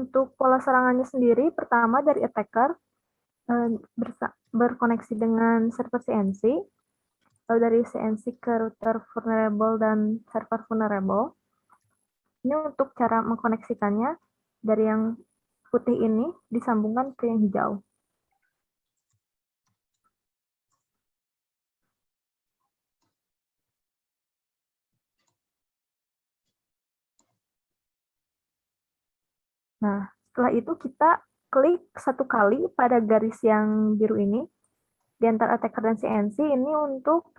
Untuk pola serangannya sendiri, pertama dari attacker berkoneksi dengan server CNC, lalu dari CNC ke router vulnerable dan server vulnerable. Ini untuk cara mengkoneksikannya, dari yang putih ini disambungkan ke yang hijau. Nah, setelah itu kita klik satu kali pada garis yang biru ini, di antara attacker dan CNC ini untuk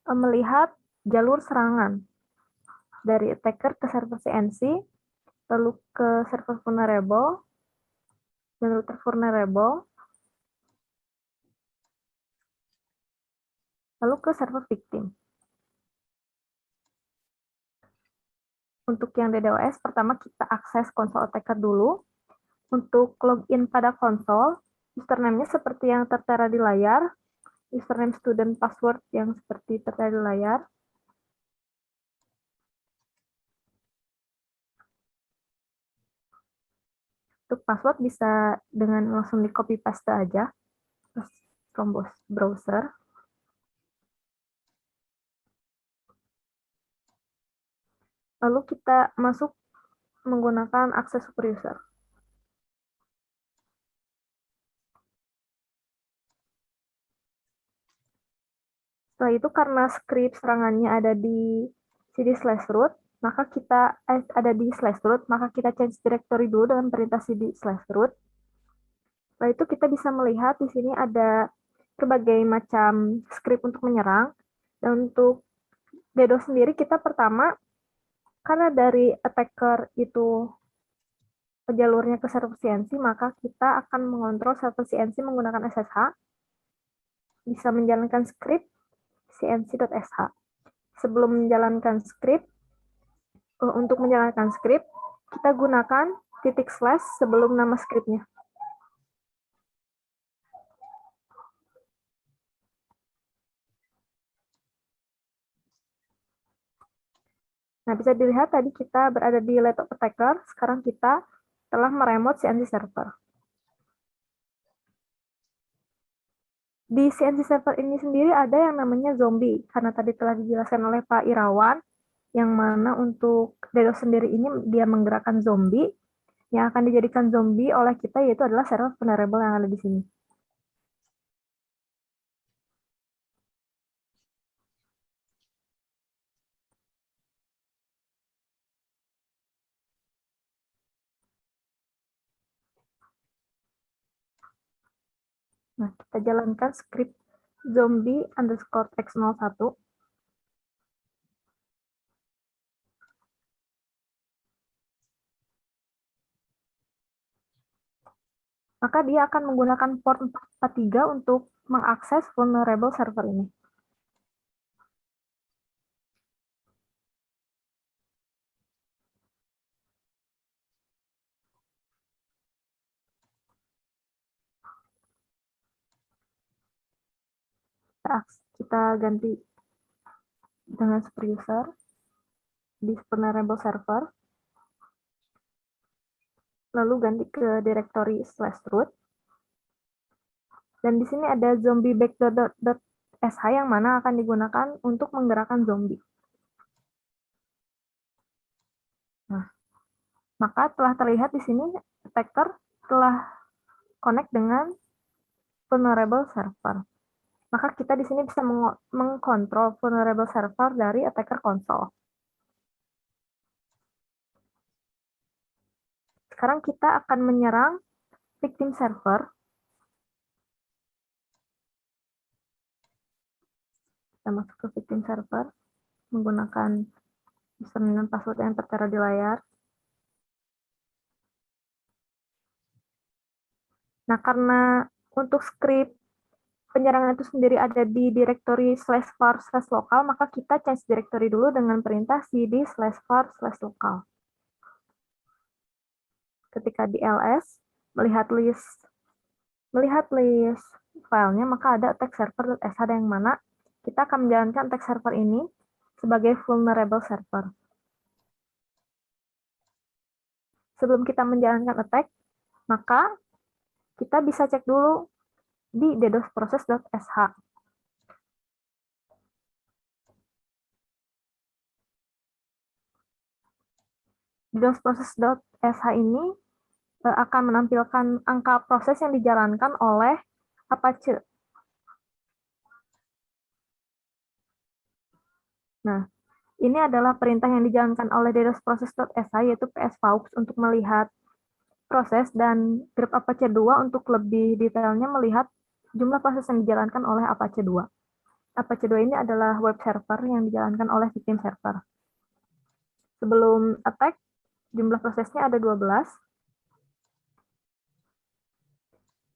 melihat jalur serangan dari attacker ke server CNC, lalu ke server vulnerable, dan router vulnerable, lalu ke server victim. Untuk yang DDoS, pertama kita akses konsol attacker dulu. Untuk login pada konsol, username-nya seperti yang tertera di layar, username student password yang seperti tertera di layar. Untuk password bisa dengan langsung di copy paste aja, terus from browser. Lalu kita masuk menggunakan akses super user. Setelah itu karena script serangannya ada di cd/root, maka kita ada di /root, maka kita change directory dulu dengan perintah cd/root. Setelah itu kita bisa melihat di sini ada berbagai macam script untuk menyerang. Dan untuk DDoS sendiri kita pertama, karena dari attacker itu jalurnya ke server CNC, maka kita akan mengontrol server CNC menggunakan SSH, bisa menjalankan script cnc.sh. Sebelum menjalankan script, untuk menjalankan script, kita gunakan / sebelum nama scriptnya. Nah, bisa dilihat tadi kita berada di laptop attacker, sekarang kita telah meremote CNC server. Di CNC server ini sendiri ada yang namanya zombie, karena tadi telah dijelaskan oleh Pak Irawan, yang mana untuk DDoS sendiri ini dia menggerakkan zombie, yang akan dijadikan zombie oleh kita yaitu adalah server vulnerable yang ada di sini. Nah, kita jalankan script zombie_x01. Maka dia akan menggunakan port 443 untuk mengakses vulnerable server ini. Kita ganti dengan super user di vulnerable server, lalu ganti ke directory /root, dan di sini ada zombie backdoor.sh yang mana akan digunakan untuk menggerakkan zombie. Nah, maka telah terlihat di sini attacker telah connect dengan vulnerable server. Maka kita di sini bisa mengkontrol vulnerable server dari attacker console. Sekarang kita akan menyerang victim server. Kita masuk ke victim server menggunakan username dan password yang tertera di layar. Nah, karena untuk script penyerangan itu sendiri ada di directory /var/local, maka kita change directory dulu dengan perintah cd/var/local. Ketika di ls, melihat list filenya, maka ada attack server.sh yang mana kita akan menjalankan attack server ini sebagai vulnerable server. Sebelum kita menjalankan attack, Maka kita bisa cek dulu di ddosprocess.sh. ddosprocess.sh ini akan menampilkan angka proses yang dijalankan oleh Apache. Nah, ini adalah perintah yang dijalankan oleh ddosprocess.sh, yaitu psvaux untuk melihat proses, dan grep Apache 2 untuk lebih detailnya melihat jumlah proses yang dijalankan oleh Apache 2. Apache 2 ini adalah web server yang dijalankan oleh victim server. Sebelum attack, jumlah prosesnya ada 12.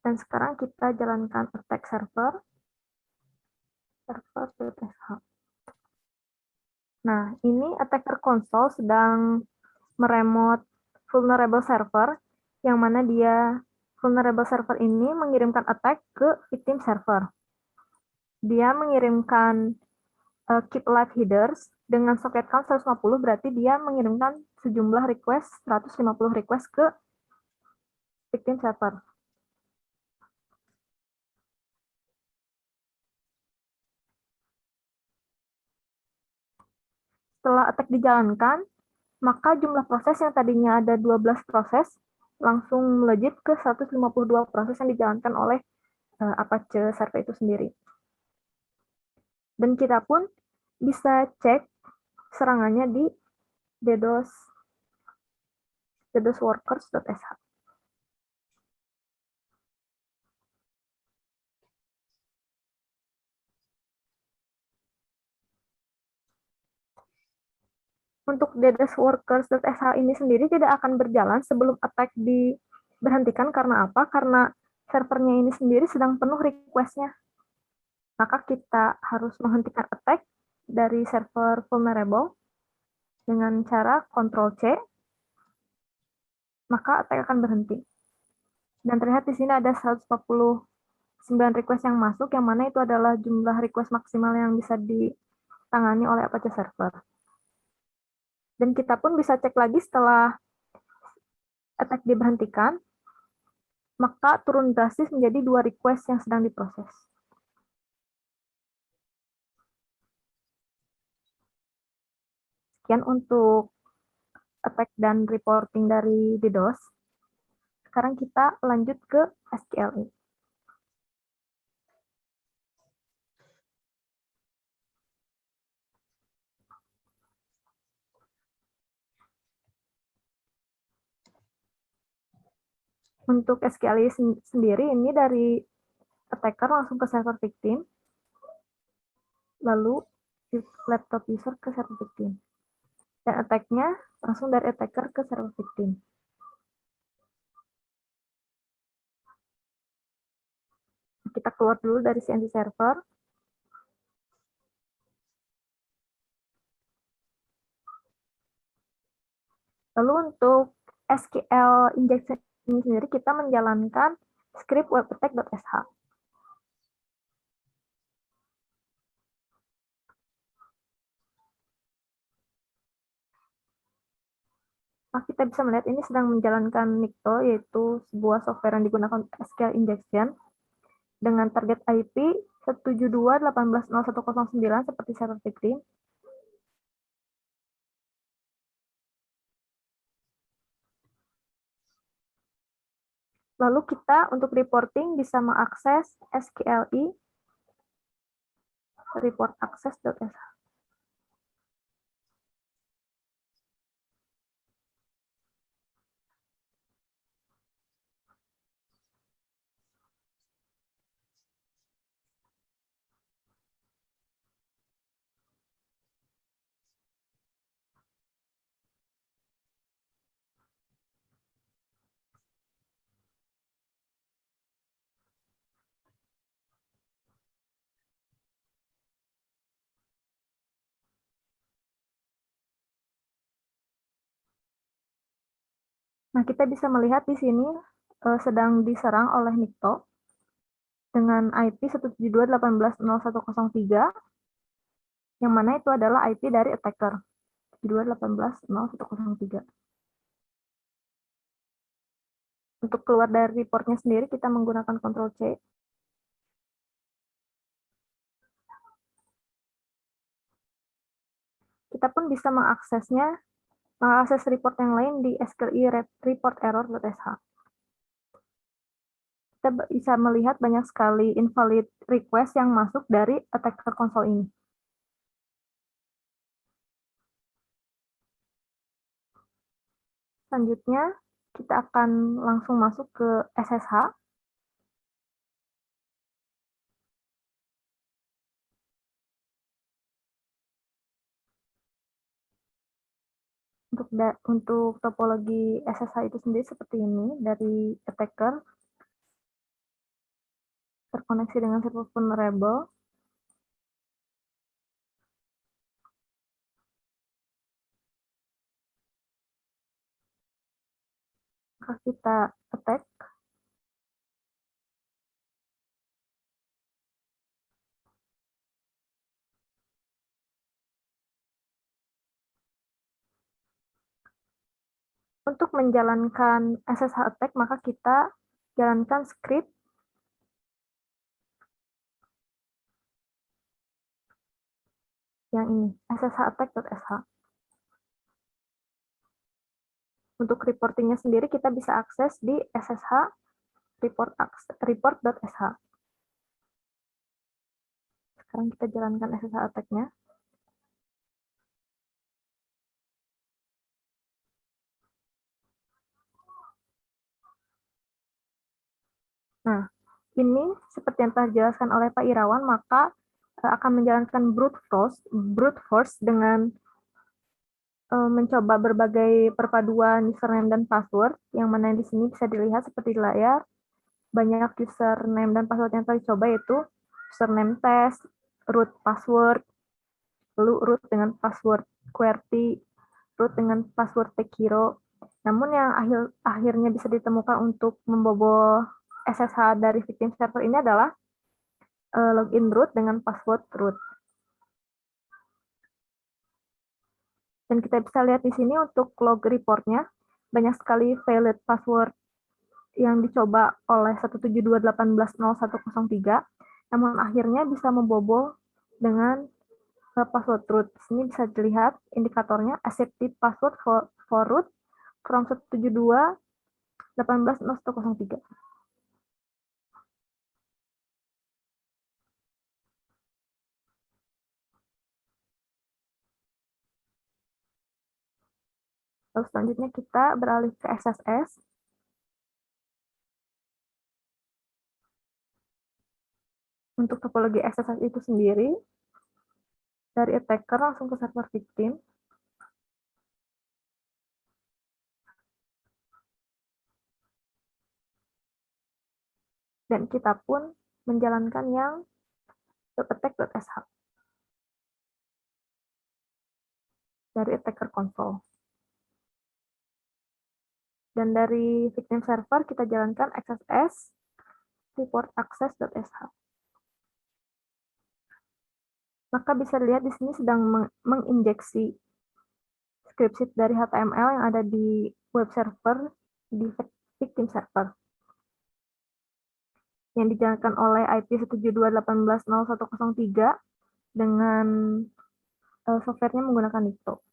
Dan sekarang kita jalankan attack server. Server.sh. Nah, ini attacker console sedang meremote vulnerable server, yang mana dia vulnerable server ini mengirimkan attack ke victim server. Dia mengirimkan keep alive headers dengan socket count 150, berarti dia mengirimkan sejumlah request, 150 request ke victim server. Setelah attack dijalankan, maka jumlah proses yang tadinya ada 12 proses langsung melejit ke 152 proses yang dijalankan oleh Apache server itu sendiri. Dan kita pun bisa cek serangannya di ddosworkers.sh. Untuk ddosworkers.sh ini sendiri tidak akan berjalan sebelum attack diberhentikan. Karena apa? Karena servernya ini sendiri sedang penuh request-nya. Maka kita harus menghentikan attack dari server vulnerable dengan cara Ctrl+C, maka attack akan berhenti. Dan terlihat di sini ada 149 request yang masuk, yang mana itu adalah jumlah request maksimal yang bisa ditangani oleh Apache server. Dan kita pun bisa cek lagi setelah attack diberhentikan, maka turun drastis menjadi 2 request yang sedang diproses. Sekian untuk attack dan reporting dari DDoS. Sekarang kita lanjut ke SQLi. Untuk SQLi sendiri, ini dari attacker langsung ke server victim, lalu laptop user ke server victim. Dan attack-nya langsung dari attacker ke server victim. Kita keluar dulu dari CNC server. Lalu untuk SQL injection ini sendiri, kita menjalankan script webattack.sh. Nah, kita bisa melihat ini sedang menjalankan Nikto, yaitu sebuah software yang digunakan SQL injection dengan target IP 172.18.0109 seperti server victim. Lalu kita untuk reporting bisa mengakses SQLi report access.sh. Nah, kita bisa melihat di sini sedang diserang oleh Nikto dengan IP 172.18.0103, yang mana itu adalah IP dari attacker 172.18.0103. Untuk keluar dari reportnya sendiri, kita menggunakan Ctrl+C. Kita pun bisa mengakses report yang lain di SQLi report error.sh. Kita bisa melihat banyak sekali invalid request yang masuk dari attacker console ini. Selanjutnya, kita akan langsung masuk ke SSH. Untuk topologi SSH itu sendiri seperti ini, dari attacker, terkoneksi dengan server vulnerable, maka kita attack. Untuk menjalankan SSH attack, maka kita jalankan script yang ini, sshAttack.sh. Untuk reportingnya sendiri, kita bisa akses di ssh report.sh. Sekarang kita jalankan SSH attack-nya. Nah, ini seperti yang telah dijelaskan oleh Pak Irawan, maka akan menjalankan brute force dengan mencoba berbagai perpaduan username dan password, yang mana di sini bisa dilihat seperti di layar. Banyak username dan password yang telah dicoba, yaitu username test, root password, lalu root dengan password QWERTY, root dengan password Tekiro. Namun yang akhirnya bisa ditemukan untuk membobol SSH dari victim server ini adalah login root dengan password root. Dan kita bisa lihat di sini untuk log reportnya, banyak sekali valid password yang dicoba oleh 172.18.0103, namun akhirnya bisa membobol dengan password root. Di sini bisa dilihat indikatornya accepted password for root from 172.18.0103. Lalu selanjutnya kita beralih ke SSS. Untuk topologi SSS itu sendiri, dari attacker langsung ke server victim. Dan kita pun menjalankan yang .attack.sh dari attacker console. Dan dari victim server kita jalankan XSS report access.sh. Maka bisa dilihat di sini sedang menginjeksi script dari HTML yang ada di web server di victim server yang dijalankan oleh IP 172.18.0103 dengan softwarenya menggunakan Nikto.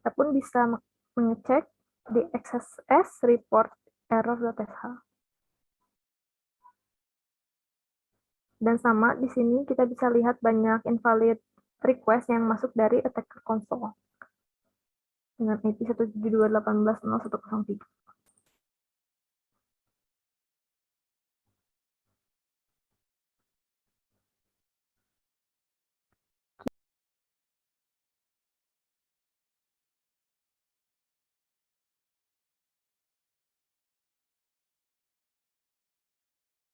Kita pun bisa mengecek di XSS report error.sh. Dan sama di sini kita bisa lihat banyak invalid request yang masuk dari attacker console dengan IP 172.18.0103.